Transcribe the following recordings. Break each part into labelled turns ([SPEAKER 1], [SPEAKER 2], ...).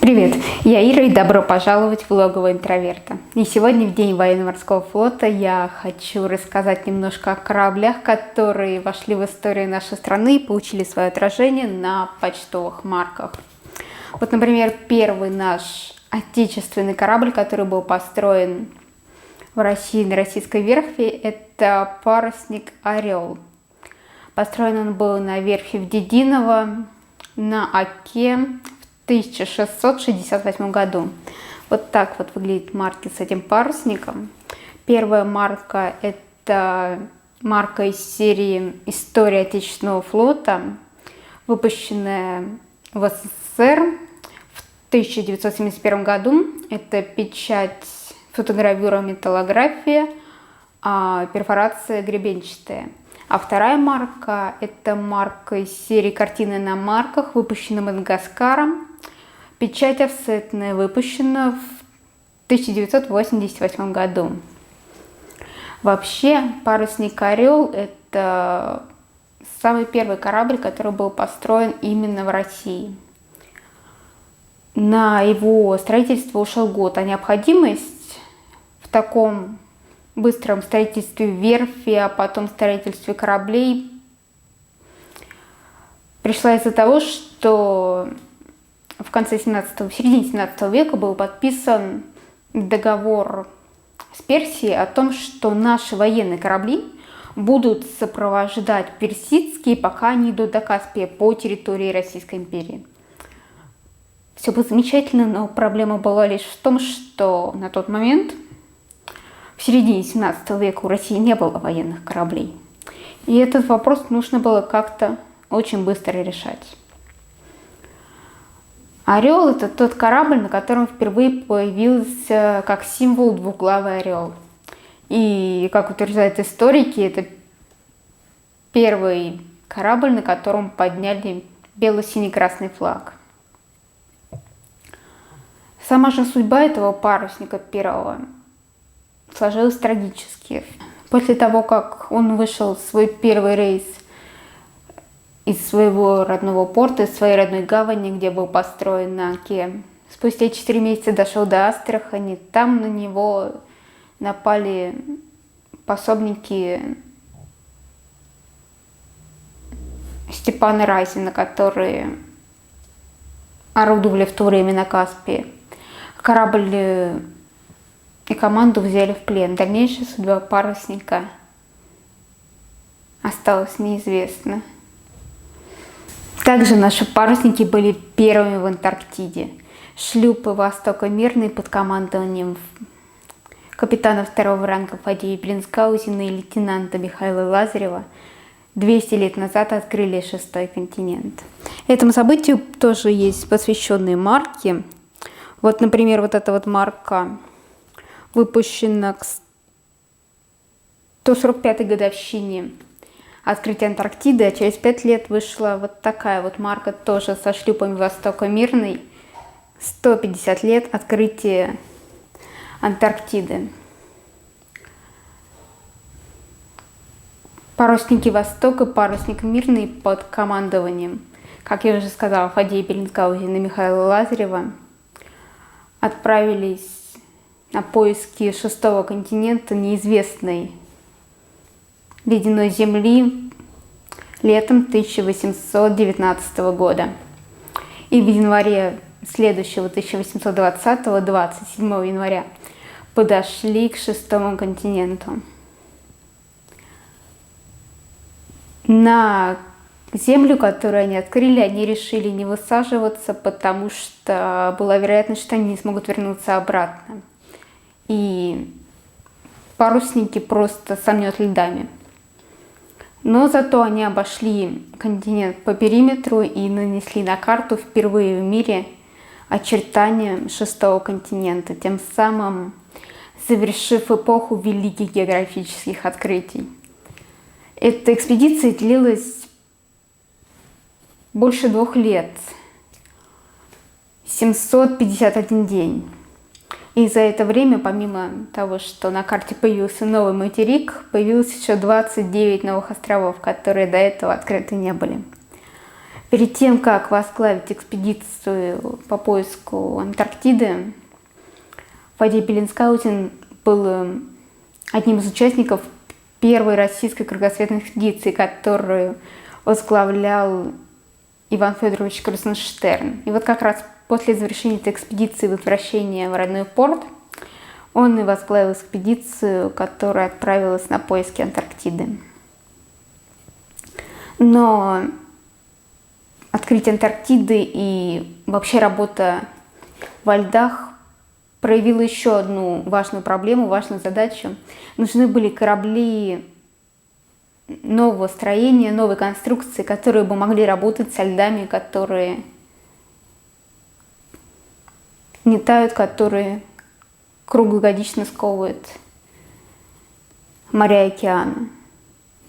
[SPEAKER 1] Привет, я Ира и добро пожаловать в логово интроверта. И сегодня, в День военно-морского флота, я хочу рассказать немножко о кораблях, которые вошли в историю нашей страны и получили свое отражение на почтовых марках. Вот, например, первый наш отечественный корабль, который был построен в России на российской верфи, это парусник «Орел». Построен он был на верфи в Дединово на Оке в 1668 году. Вот так вот выглядит марки с этим парусником. Первая марка – это марка из серии «История Отечественного флота», выпущенная в СССР в 1971 году. Это печать, фотогравюра, металлография, перфорация гребенчатая. А вторая марка – это марка из серии «Картины на марках», выпущена Мадагаскаром. Печать офсетная, выпущена в 1988 году. Вообще, парусник «Орел» – это самый первый корабль, который был построен именно в России. На его строительство ушел год, а необходимость в таком быстром строительстве верфи, а потом строительстве кораблей пришла из-за того, что в середине 17 века был подписан договор с Персией о том, что наши военные корабли будут сопровождать персидские, пока они идут до Каспия по территории Российской империи. Все было замечательно, но проблема была лишь в том, что на тот момент, в середине 17 века, у России не было военных кораблей. И этот вопрос нужно было как-то очень быстро решать. Орел – это тот корабль, на котором впервые появился как символ двуглавый орел. И, как утверждают историки, это первый корабль, на котором подняли бело-синий-красный флаг. Сама же судьба этого парусника первого сложилась трагически. После того, как он вышел в свой первый рейс из своего родного порта, из своей родной гавани, где был построен на Оке, спустя 4 месяца дошел до Астрахани. Там на него напали пособники Степана Разина, которые орудовали в то время на Каспии. Корабль и команду взяли в плен. Дальнейшая судьба парусника осталась неизвестна. Также наши парусники были первыми в Антарктиде. Шлюпы «Восток» и «Мирный» под командованием капитана второго ранга Фадея Блинскаузена и лейтенанта Михаила Лазарева 200 лет назад открыли шестой континент. Этому событию тоже есть посвященные марки. Вот, например, вот эта вот марка выпущена к 145-й годовщине открытия Антарктиды, а через 5 лет вышла вот такая вот марка тоже со шлюпами «Восток» и «Мирный». 150 лет открытия Антарктиды. Парусники «Восток» и парусник «Мирный» под командованием, как я уже сказала, Фадея Беллинсгаузена и Михаила Лазарева отправились на поиски шестого континента, неизвестной ледяной земли, летом 1819 года. И в январе следующего 1820-го, 27 января, подошли к шестому континенту. На землю, которую они открыли, они решили не высаживаться, потому что была вероятность, что они не смогут вернуться обратно. И парусники просто сомнет льдами. Но зато они обошли континент по периметру и нанесли на карту впервые в мире очертания шестого континента, тем самым завершив эпоху великих географических открытий. Эта экспедиция длилась больше 2 лет, 751 день. И за это время, помимо того, что на карте появился новый материк, появилось еще 29 новых островов, которые до этого открыты не были. В Перед тем, как возглавить экспедицию по поиску Антарктиды, Фадей Беленскаутен был одним из участников первой российской кругосветной экспедиции, которую возглавлял Иван Федорович Крузенштерн. И вот как раз после завершения этой экспедиции возвращения в родной порт он и возглавил экспедицию, которая отправилась на поиски Антарктиды. Но открытие Антарктиды и вообще работа во льдах проявила еще одну важную проблему, важную задачу. Нужны были корабли нового строения, новой конструкции, которые бы могли работать со льдами, которые не тают, которые круглогодично сковывают моря и океаны.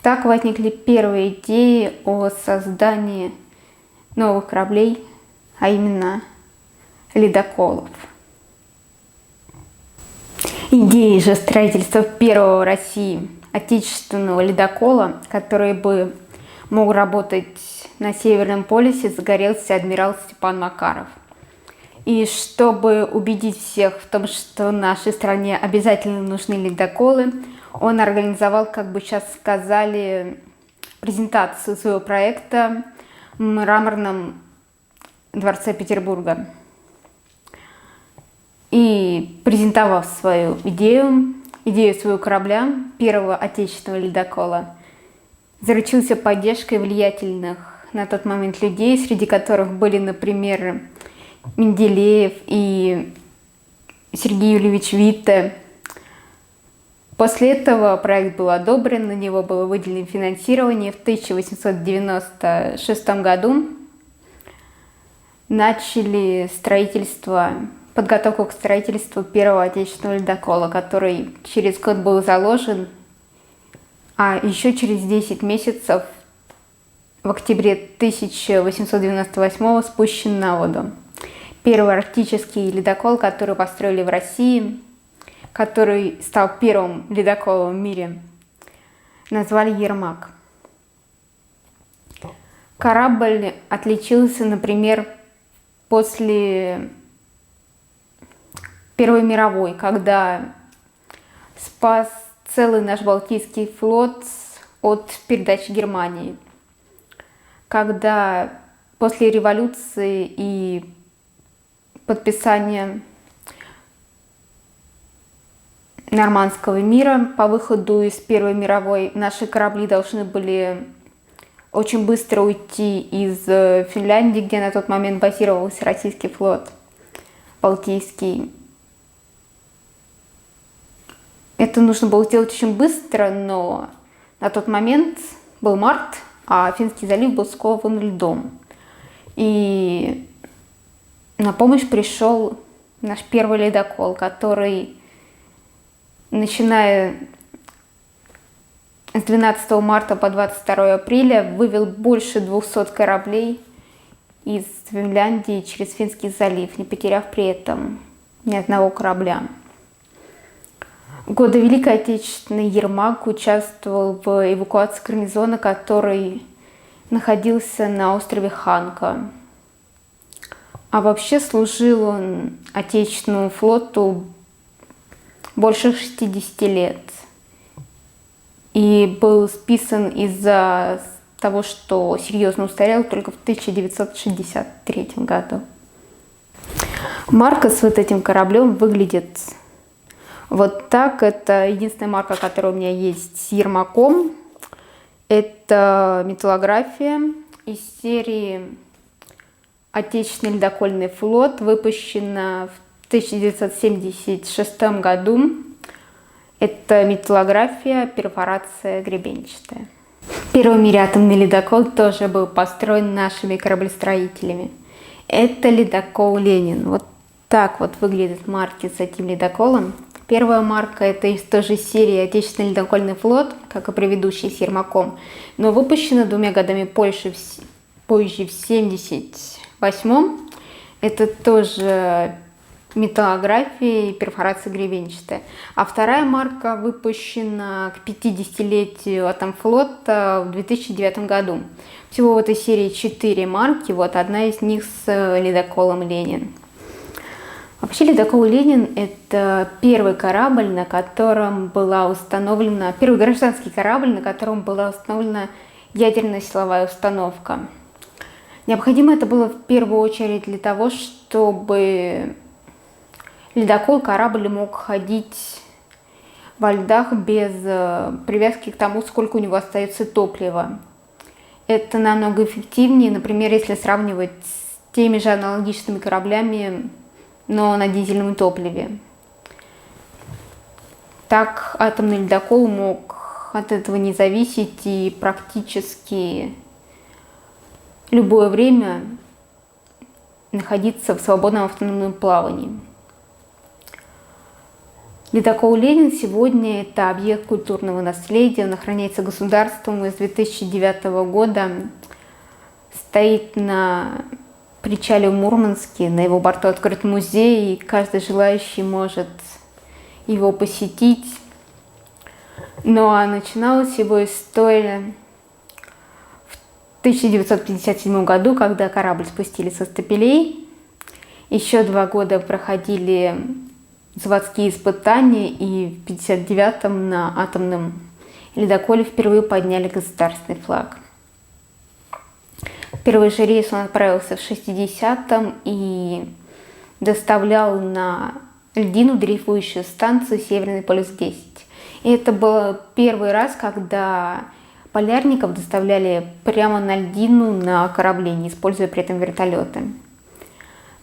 [SPEAKER 1] Так возникли первые идеи о создании новых кораблей, а именно ледоколов. Идеей же строительства первого в России отечественного ледокола, который бы мог работать на Северном полюсе, загорелся адмирал Степан Макаров. И чтобы убедить всех в том, что нашей стране обязательно нужны ледоколы, он организовал, как бы сейчас сказали, презентацию своего проекта в Мраморном дворце Петербурга. И презентовав свою идею своего корабля, первого отечественного ледокола, заручился поддержкой влиятельных на тот момент людей, среди которых были, например, Менделеев и Сергей Юльевич Витте. После этого проект был одобрен, на него было выделено финансирование. В 1896 году начали подготовку к строительству первого отечественного ледокола, который через год был заложен, а еще через 10 месяцев, в октябре 1898 спущен на воду. Первый арктический ледокол, который построили в России, который стал первым ледоколом в мире, назвали «Ермак». Корабль отличился, например, после Первой мировой, когда спас целый наш Балтийский флот от передачи Германии, когда после революции и подписания Нормандского мира по выходу из Первой мировой наши корабли должны были очень быстро уйти из Финляндии, где на тот момент базировался российский флот Балтийский. Это нужно было сделать очень быстро, но на тот момент был март, а Финский залив был скован льдом. И на помощь пришел наш первый ледокол, который, начиная с 12 марта по 22 апреля, вывел больше 200 кораблей из Финляндии через Финский залив, не потеряв при этом ни одного корабля. В годы Великой Отечественной Ермак участвовал в эвакуации гарнизона, который находился на острове Ханка. А вообще служил он Отечественному флоту больше 60 лет. И был списан из-за того, что серьезно устарел только в 1963 году. Марка с вот этим кораблем выглядит вот так. Это единственная марка, которая у меня есть с Ермаком. Это металлография из серии «Отечественный ледокольный флот», выпущена в 1976 году. Это металлография, перфорация гребенчатая. Первый в мире атомный ледокол тоже был построен нашими кораблестроителями. Это ледокол «Ленин». Вот так вот выглядят марки с этим ледоколом. Первая марка — это из той же серии «Отечественный ледокольный флот», как и предыдущий с Ермаком, но выпущена 2 годами позже, в 1978. Это тоже металлография и перфорация гребенчатая. А вторая марка выпущена к 50-летию Атомфлота в 2009 году. Всего в этой серии 4 марки, вот одна из них с ледоколом «Ленин». Вообще ледокол «Ленин» — это первый корабль, на котором была установлена, первый гражданский корабль, на котором была установлена ядерная силовая установка. Необходимо это было в первую очередь для того, чтобы ледокол, корабль мог ходить во льдах без привязки к тому, сколько у него остается топлива. Это намного эффективнее, например, если сравнивать с теми же аналогичными кораблями, но на дизельном топливе. Так атомный ледокол мог от этого не зависеть и практически любое время находиться в свободном автономном плавании. Ледокол «Ленин» сегодня это объект культурного наследия, он охраняется государством и с 2009 года стоит на причале в Мурманске, на его борту открыт музей, и каждый желающий может его посетить. Ну а начиналась его история в 1957 году, когда корабль спустили со стапелей. Еще 2 года проходили заводские испытания, и в 1959-м на атомном ледоколе впервые подняли государственный флаг. Первый же рейс он отправился в 60-м и доставлял на льдину дрейфующую станцию Северный полюс-10. И это был первый раз, когда полярников доставляли прямо на льдину на корабле, не используя при этом вертолеты.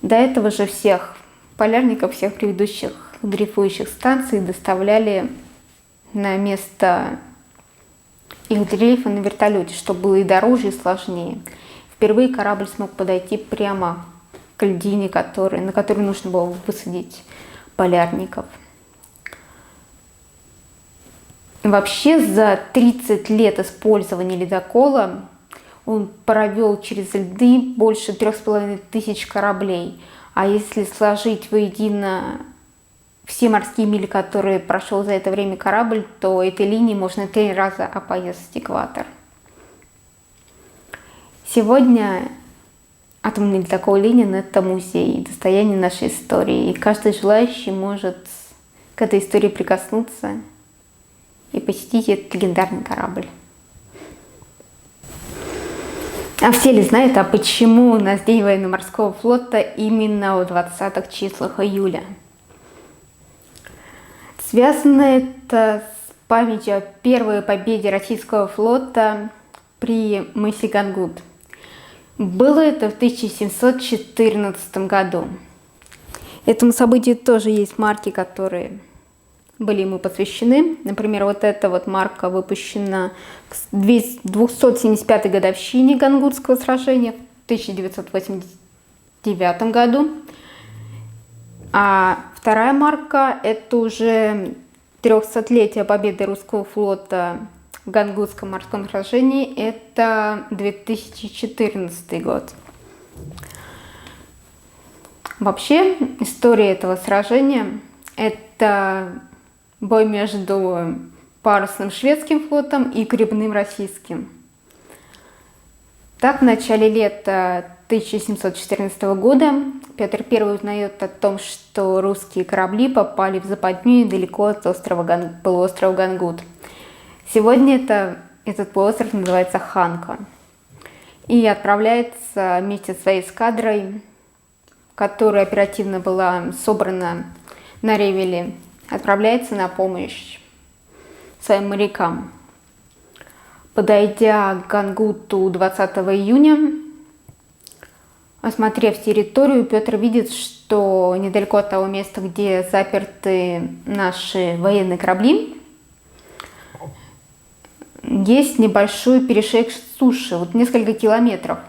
[SPEAKER 1] До этого же всех полярников, всех предыдущих дрейфующих станций доставляли на место их дрейфа на вертолете, что было и дороже, и сложнее. Впервые корабль смог подойти прямо к льдине, на которой нужно было высадить полярников. Вообще за 30 лет использования ледокола он провел через льды больше 3500 кораблей. А если сложить воедино все морские мили, которые прошел за это время корабль, то этой линией можно 3 раза опоясать экватор. Сегодня атомный ледокол «Ленин» — это музей, достояние нашей истории. И каждый желающий может к этой истории прикоснуться и посетить этот легендарный корабль. А все ли знают, а почему у нас День военно-морского флота именно в 20-х числах июля? Связано это с памятью о первой победе российского флота при мысе Гангут. Было это в 1714 году. Этому событию тоже есть марки, которые были ему посвящены. Например, вот эта вот марка выпущена к 275-й годовщине Гангутского сражения в 1989 году. А вторая марка – это уже 300-летие победы русского флота в Гангутском морском сражении. Это 2014 год. Вообще, история этого сражения – это бой между парусным шведским флотом и гребным российским. Так, в начале лета 1714 года Петр I узнает о том, что русские корабли попали в западню недалеко от полуострова Гангут. Сегодня этот полуостров называется Ханка. И отправляется вместе со своей эскадрой, которая оперативно была собрана на Ревеле, отправляется на помощь своим морякам. Подойдя к Гангуту 20 июня, осмотрев территорию, Петр видит, что недалеко от того места, где заперты наши военные корабли, есть небольшой перешеек суши, вот несколько километров.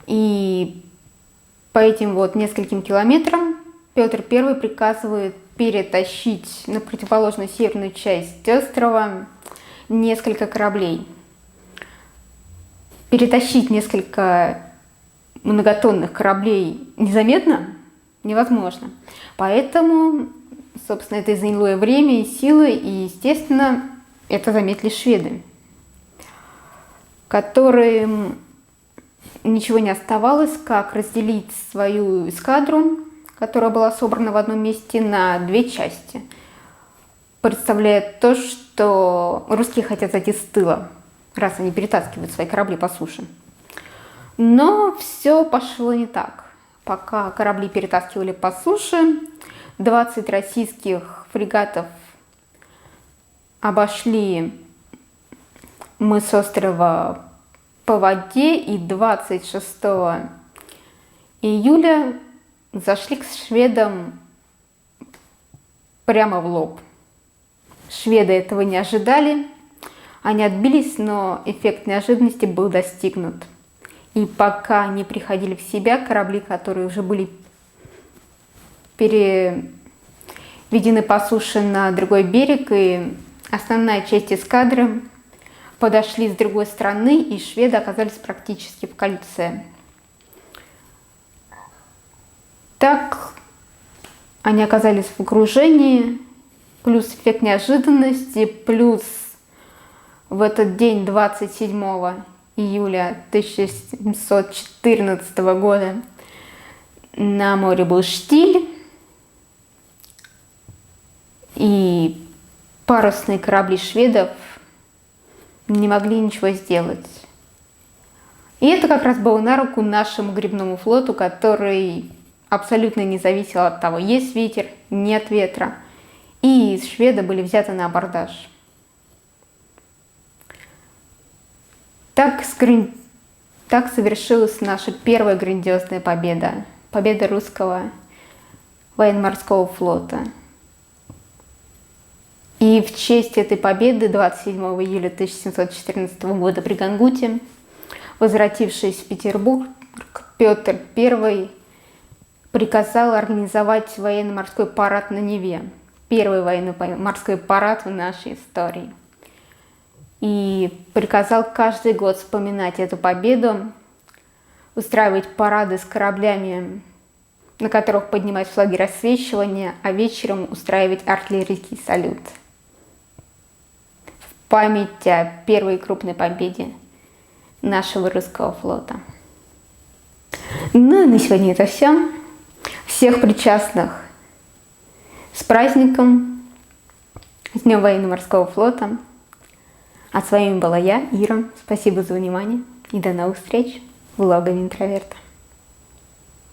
[SPEAKER 1] И по этим вот нескольким километрам Петр I приказывает перетащить на противоположную северную часть острова несколько кораблей. Перетащить несколько многотонных кораблей незаметно, невозможно. Поэтому, собственно, это заняло время и силы, и, естественно, это заметили шведы, которым ничего не оставалось, как разделить свою эскадру, которая была собрана в одном месте, на две части, представляя то, что русские хотят зайти с тыла, раз они перетаскивают свои корабли по суше. Но все пошло не так. Пока корабли перетаскивали по суше, 20 российских фрегатов обошли мыс острова по воде, и 26 июля зашли к шведам прямо в лоб. Шведы этого не ожидали, они отбились, но эффект неожиданности был достигнут. И пока не приходили в себя, корабли, которые уже были переведены по суше на другой берег, и основная часть эскадры подошли с другой стороны, и шведы оказались практически в кольце. Так они оказались в окружении, плюс эффект неожиданности, плюс в этот день, 27 июля 1714 года, на море был штиль, и парусные корабли шведов не могли ничего сделать. И это как раз было на руку нашему гребному флоту, который абсолютно не зависел от того, есть ветер, нет ветра. И шведы были взяты на абордаж. Так совершилась наша первая грандиозная победа. Победа русского военно-морского флота. И в честь этой победы 27 июля 1714 года при Гангуте, возвратившись в Петербург, Петр I приказал организовать военно-морской парад на Неве. Первый военно-морской парад в нашей истории. И приказал каждый год вспоминать эту победу, устраивать парады с кораблями, на которых поднимать флаги рассвечивания, а вечером устраивать артиллерийский салют. В память о первой крупной победе нашего русского флота. Ну и на сегодня это все. Всех причастных с праздником, с Днем военно-морского флота. А с вами была я, Ира. Спасибо за внимание и до новых встреч в влогове интроверта.